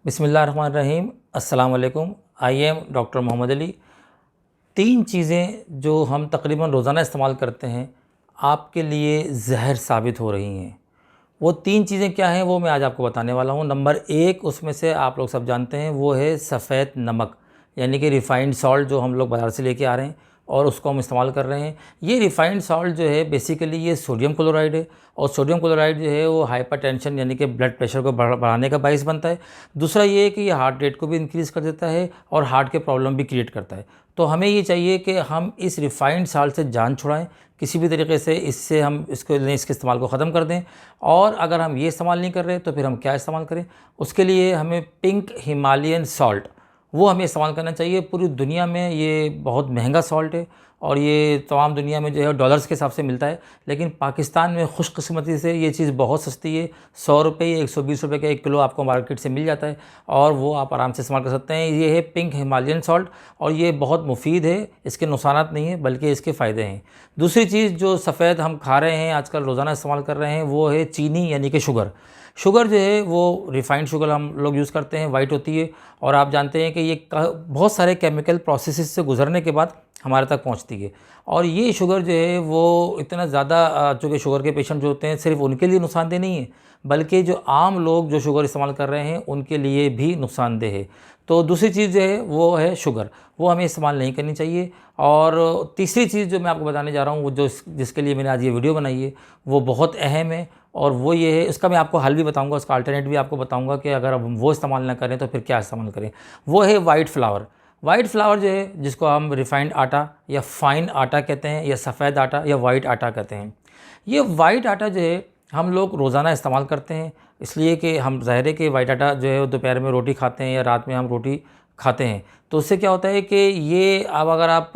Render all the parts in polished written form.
बिस्मिल्लाहिर्रहमानिर्रहीम। अस्सलाम वालेकुम। I am doctor Mohammed Ali. तीन चीज़ें जो हम तकरीबन रोज़ाना इस्तेमाल करते हैं आपके लिए जहर साबित हो रही हैं। वो तीन चीज़ें क्या हैं वो मैं आज आपको बताने वाला हूँ। नंबर एक उसमें से आप लोग सब जानते हैं, वो है सफ़ेद नमक, यानी कि रिफ़ाइंड सॉल्ट जो हम लोग बाज़ार से लेके आ रहे हैं और उसको हम इस्तेमाल कर रहे हैं। ये रिफ़ाइंड सॉल्ट जो है बेसिकली ये सोडियम क्लोराइड है, और सोडियम क्लोराइड जो है वो हाइपरटेंशन यानी कि ब्लड प्रेशर को बढ़ाने का बाइस बनता है। दूसरा ये है कि ये हार्ट रेट को भी इंक्रीज़ कर देता है और हार्ट के प्रॉब्लम भी क्रिएट करता है। तो हमें ये चाहिए कि हम इस रिफ़ाइंड सॉल्ट से जान छुड़ाएं किसी भी तरीके से, इससे हम इसके इस्तेमाल को ख़त्म कर दें। और अगर हम ये इस्तेमाल नहीं कर रहे तो फिर हम क्या इस्तेमाल करें? उसके लिए हमें पिंक हिमालयन सॉल्ट वो हमें इस्तेमाल करना चाहिए। पूरी दुनिया में ये बहुत महंगा सॉल्ट है और ये तमाम दुनिया में जो है डॉलर्स के हिसाब से मिलता है, लेकिन पाकिस्तान में खुशकिस्मती से ये चीज़ बहुत सस्ती है। 100 रुपये या 120 रुपये का 1 किलो आपको मार्केट से मिल जाता है और वो आप आराम से इस्तेमाल कर सकते हैं। ये है पिंक हिमालयन सॉल्ट और ये बहुत मुफीद है, इसके नुकसानात नहीं है बल्कि इसके फ़ायदे हैं। दूसरी चीज़ जो सफ़ेद हम खा रहे हैं आजकल रोज़ाना इस्तेमाल कर रहे हैं वो है चीनी यानी कि शुगर। शुगर जो है वो रिफ़ाइंड शुगर हम लोग यूज़ करते हैं, वाइट होती है, और आप जानते हैं कि ये बहुत सारे केमिकल प्रोसेसेस से गुजरने के बाद हमारे तक पहुंचती है। और ये शुगर जो है वो इतना ज़्यादा, चूँकि शुगर के पेशेंट जो होते हैं सिर्फ उनके लिए नुकसानदेह नहीं है बल्कि जो आम लोग जो शुगर इस्तेमाल कर रहे हैं उनके लिए भी नुकसानदेह है। तो दूसरी चीज़ जो है वो है शुगर, वो हमें इस्तेमाल नहीं करनी चाहिए। और तीसरी चीज़ जो मैं आपको बताने जा रहा हूँ, वो जिसके लिए मैंने आज ये वीडियो बनाई है वो बहुत अहम है, और वो ये है, उसका मैं आपको हल भी बताऊंगा, उसका अल्टरनेट भी आपको बताऊंगा कि अगर हम वो इस्तेमाल ना करें तो फिर क्या इस्तेमाल करें। वो है वाइट फ्लावर। वाइट फ्लावर जो है जिसको हम रिफ़ाइंड आटा या फ़ाइन आटा कहते हैं या सफ़ेद आटा या वाइट आटा कहते हैं। ये वाइट आटा जो है हम लोग रोज़ाना इस्तेमाल करते हैं, इसलिए कि हम ज़ाहिर है कि वाइट आटा जो है दोपहर में रोटी खाते हैं या रात में हम रोटी खाते हैं। तो उससे क्या होता है कि ये अब अगर आप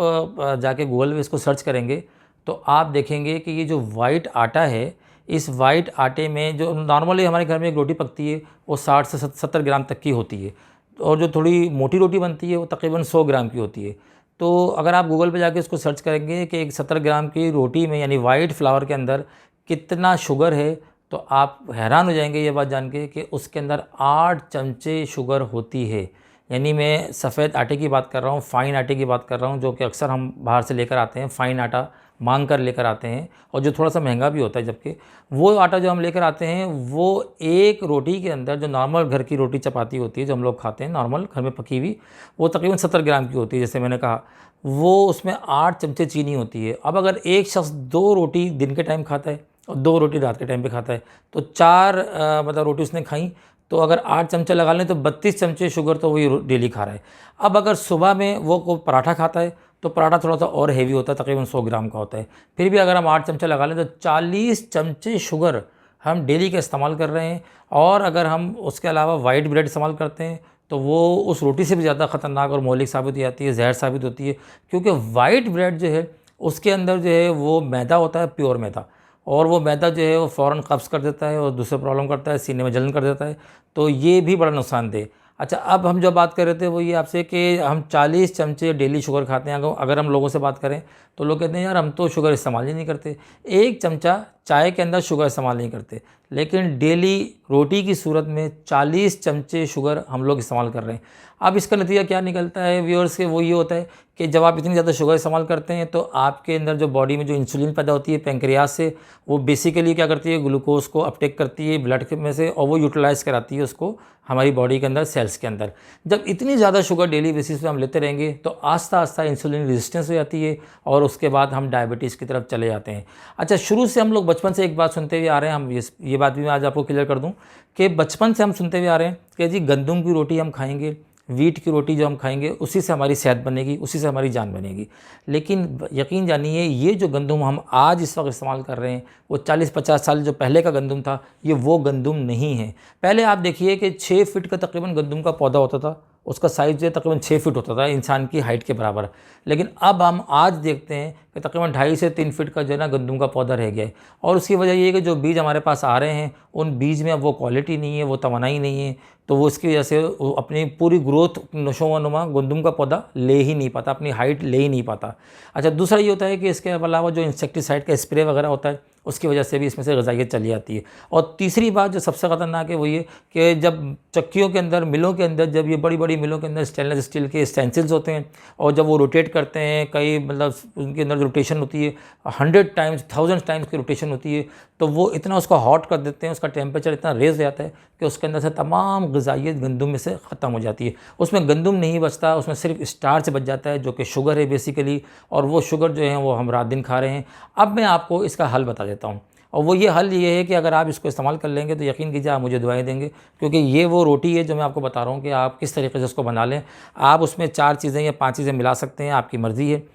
जाके गूगल पे इसको सर्च करेंगे तो आप देखेंगे कि ये जो वाइट आटा है, इस वाइट आटे में जो नॉर्मली हमारे घर में एक रोटी पकती है वो 60 से 70 ग्राम तक की होती है, और जो थोड़ी मोटी रोटी बनती है वो तकरीबन 100 ग्राम की होती है। तो अगर आप गूगल पे जाके इसको सर्च करेंगे कि एक 70 ग्राम की रोटी में यानी वाइट फ्लावर के अंदर कितना शुगर है, तो आप हैरान हो जाएंगे ये बात जान के कि उसके अंदर 8 चमचे शुगर होती है। यानी मैं सफ़ेद आटे की बात कर रहा हूँ, फ़ाइन आटे की बात कर रहा हूँ, जो कि अक्सर हम बाहर से लेकर आते हैं, फ़ाइन आटा मांग कर लेकर आते हैं और जो थोड़ा सा महंगा भी होता है। जबकि वो आटा जो हम लेकर आते हैं वो एक रोटी के अंदर, जो नॉर्मल घर की रोटी चपाती होती है जो हम लोग खाते हैं नॉर्मल घर में पकी हुई, वो तकरीबन 70 ग्राम की होती है। जैसे मैंने कहा वो उसमें 8 चमचे चीनी होती है। अब अगर एक शख्स 2 रोटी दिन के टाइम खाता है और 2 रोटी रात के टाइम पे खाता है तो 4 मतलब रोटी उसने खाई, तो अगर 8 चमचे लगा लें तो 32 चमचे शुगर तो वही डेली खा रहा है। अब अगर सुबह में वो को पराठा खाता है तो पराठा थोड़ा सा और हेवी होता है, तकरीबन 100 ग्राम का होता है। फिर भी अगर हम 8 चमचे लगा लें तो 40 चमचे शुगर हम डेली का इस्तेमाल कर रहे हैं। और अगर हम उसके अलावा वाइट ब्रेड इस्तेमाल करते हैं तो वो उस रोटी से भी ज़्यादा ख़तरनाक और मौलिक साबित हो जाती है, जहर साबित होती है। क्योंकि वाइट ब्रेड जो है उसके अंदर जो है वो मैदा होता है, प्योर मैदा, और वो मैदा जो है वो फ़ौरन कब्ज़ कर देता है और दूसरे प्रॉब्लम करता है, सीने में जलन कर देता है। तो ये भी बड़ा नुकसानदेह। अच्छा, अब हम जो बात कर रहे थे वो ये आपसे कि हम 40 चमचे डेली शुगर खाते हैं। अगर हम लोगों से बात करें तो लोग कहते हैं यार हम तो शुगर इस्तेमाल ही नहीं करते। 1 चमचा चाय के अंदर शुगर इस्तेमाल नहीं करते, लेकिन डेली रोटी की सूरत में 40 चमचे शुगर हम लोग इस्तेमाल कर रहे हैं। अब इसका नतीजा क्या निकलता है व्यूअर्स के, वो ये होता है कि जब आप इतनी ज़्यादा शुगर इस्तेमाल करते हैं तो आपके अंदर जो बॉडी में जो इंसुलिन पैदा होती है पैंक्रियाज से, वो बेसिकली क्या करती है, ग्लूकोज को अपटेक करती है ब्लड में से और वो यूटिलाइज़ कराती है उसको हमारी बॉडी के अंदर, सेल्स के अंदर। जब इतनी ज़्यादा शुगर डेली बेसिस पे हम लेते रहेंगे तो आस्ता आस्ता इंसुलिन रेजिस्टेंस हो जाती है और उसके बाद हम डायबिटीज़ की तरफ चले जाते हैं। अच्छा, शुरू से हम लोग बचपन से एक बात सुनते हुए आ रहे हैं, हम ये बात भी मैं आज आपको क्लियर कर दूं कि बचपन से हम सुनते हुए आ रहे हैं कि जी गंदम की रोटी हम खाएंगे, वीट की रोटी जो हम खाएंगे उसी से हमारी सेहत बनेगी, उसी से हमारी जान बनेगी। लेकिन यकीन जानिए ये जो गंदम हम आज इस वक्त इस्तेमाल कर रहे हैं वो 40-50 साल जो पहले का गंदम था ये वो गंदम नहीं है। पहले आप देखिए कि 6 फीट का तकरीबन गंदम का पौधा होता था, उसका साइज़ जो है तकरीबन 6 फीट होता था, इंसान की हाइट के बराबर। लेकिन अब हम आज देखते हैं कि तकरीबन 2.5 से 3 फीट का जो है ना गंदम का पौधा रह गया है। और उसकी वजह ये है कि जो बीज हमारे पास आ रहे हैं उन बीज में अब वो क्वालिटी नहीं है, वो तवानाई नहीं है, तो वो इसकी वजह से वो अपनी पूरी ग्रोथ नशो व नुमा गंदम का पौधा ले ही नहीं पाता, अपनी हाइट ले ही नहीं पाता। अच्छा, दूसरा ये होता है कि इसके अलावा जो इंसेक्टिसाइड का स्प्रे वगैरह होता है उसकी वजह से भी इसमें से ग़िज़ाइयत चली जाती है। और तीसरी बात जो सबसे ख़तरनाक है वो ये कि जब चक्कियों के अंदर, मिलों के अंदर, जब ये बड़ी बड़ी मिलों के अंदर स्टेनलेस स्टील के स्टेंसिल्स होते हैं और जब वो रोटेट करते हैं, कई मतलब उनके अंदर रोटेशन होती है 100 टाइम्स 1000 टाइम्स की रोटेशन होती है, तो वो इतना उसको हॉट कर देते हैं, उसका टेम्परेचर इतना रेज़ हो जाता है कि उसके अंदर से तमाम ग़िज़ाइयत गंदम में से ख़त्म हो जाती है। उसमें गंदम नहीं बचता, उसमें सिर्फ स्टार्च बच जाता है जो कि शुगर है बेसिकली, और वो शुगर जो है वो हम रात दिन खा रहे हैं। अब मैं आपको इसका हल बता देता हूँ, और वो ये हल ये है कि अगर आप इसको इस्तेमाल कर लेंगे तो यकीन कीजिए आप मुझे दुआएं देंगे, क्योंकि ये वो रोटी है जो मैं आपको बता रहा हूँ कि आप किस तरीके से उसको बना लें। आप उसमें 4 चीज़ें या 5 चीज़ें मिला सकते हैं, आपकी मर्ज़ी है।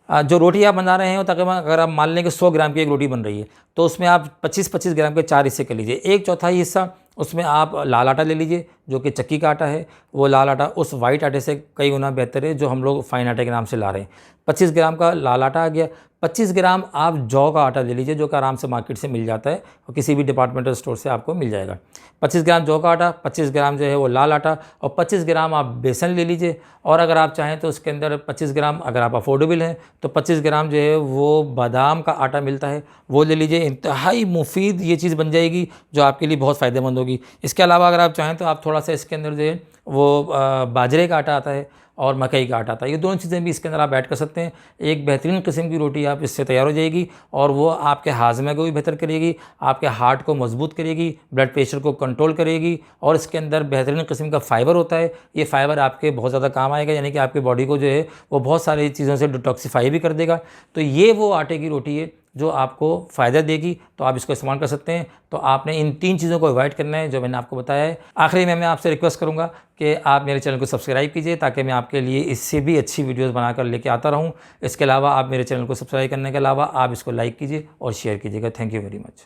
जो रोटी आप बना रहे हैं तकरीबन अगर आप मान लें कि 100 ग्राम की एक रोटी बन रही है, तो उसमें आप 25-25 ग्राम के 4 हिस्से कर लीजिए। 1/4 हिस्सा उसमें आप लाल आटा ले लीजिए जो कि चक्की का आटा है। वो लाल आटा उस वाइट आटे से कई गुना बेहतर है जो हम लोग फाइन आटे के नाम से ला रहे हैं। 25 ग्राम का लाल आटा आ गया। 25 ग्राम आप जौ का आटा ले लीजिए जो कि आराम से मार्केट से मिल जाता है और किसी भी डिपार्टमेंटल स्टोर से आपको मिल जाएगा। 25 ग्राम जौ का आटा, 25 ग्राम जो है वो लाल आटा, और 25 ग्राम आप बेसन ले लीजिए। और अगर आप चाहें तो उसके अंदर 25 ग्राम, अगर आप अफोर्डेबल हैं तो 25 ग्राम जो है वो बादाम का आटा मिलता है, वो ले लीजिए। इंतहाई मुफीद ये चीज़ बन जाएगी जो आपके लिए बहुत फ़ायदेमंद होगी। इसके अलावा अगर आप चाहें तो आप थोड़ा सा इसके अंदर जो है वो बाजरे का आटा आता है और मकई का आटा आता है, ये दोनों चीज़ें भी इसके अंदर आप ऐड कर सकते हैं। एक बेहतरीन किस्म की रोटी आप इससे तैयार हो जाएगी, और वो आपके हाजमे को भी बेहतर करेगी, आपके हार्ट को मजबूत करेगी, ब्लड प्रेशर को कंट्रोल करेगी, और इसके अंदर बेहतरीन किस्म का फ़ाइबर होता है। ये फ़ाइबर आपके बहुत ज़्यादा काम आएगा, यानी कि आपकी बॉडी को जो है वो बहुत सारी चीज़ों से डिटॉक्सीफाई भी कर देगा। तो ये वो आटे की रोटी है जो आपको फ़ायदा देगी, तो आप इसको इस्तेमाल कर सकते हैं। तो आपने इन 3 चीज़ों को अवॉइड करना है जो मैंने आपको बताया है। आखिरी में मैं आपसे रिक्वेस्ट करूँगा कि आप मेरे चैनल को सब्सक्राइब कीजिए ताकि मैं आपके लिए इससे भी अच्छी वीडियोज़ बनाकर लेके आता रहूँ। इसके अलावा आप मेरे चैनल को सब्सक्राइब करने के अलावा आप इसको लाइक कीजिए और शेयर कीजिएगा। Thank you very much.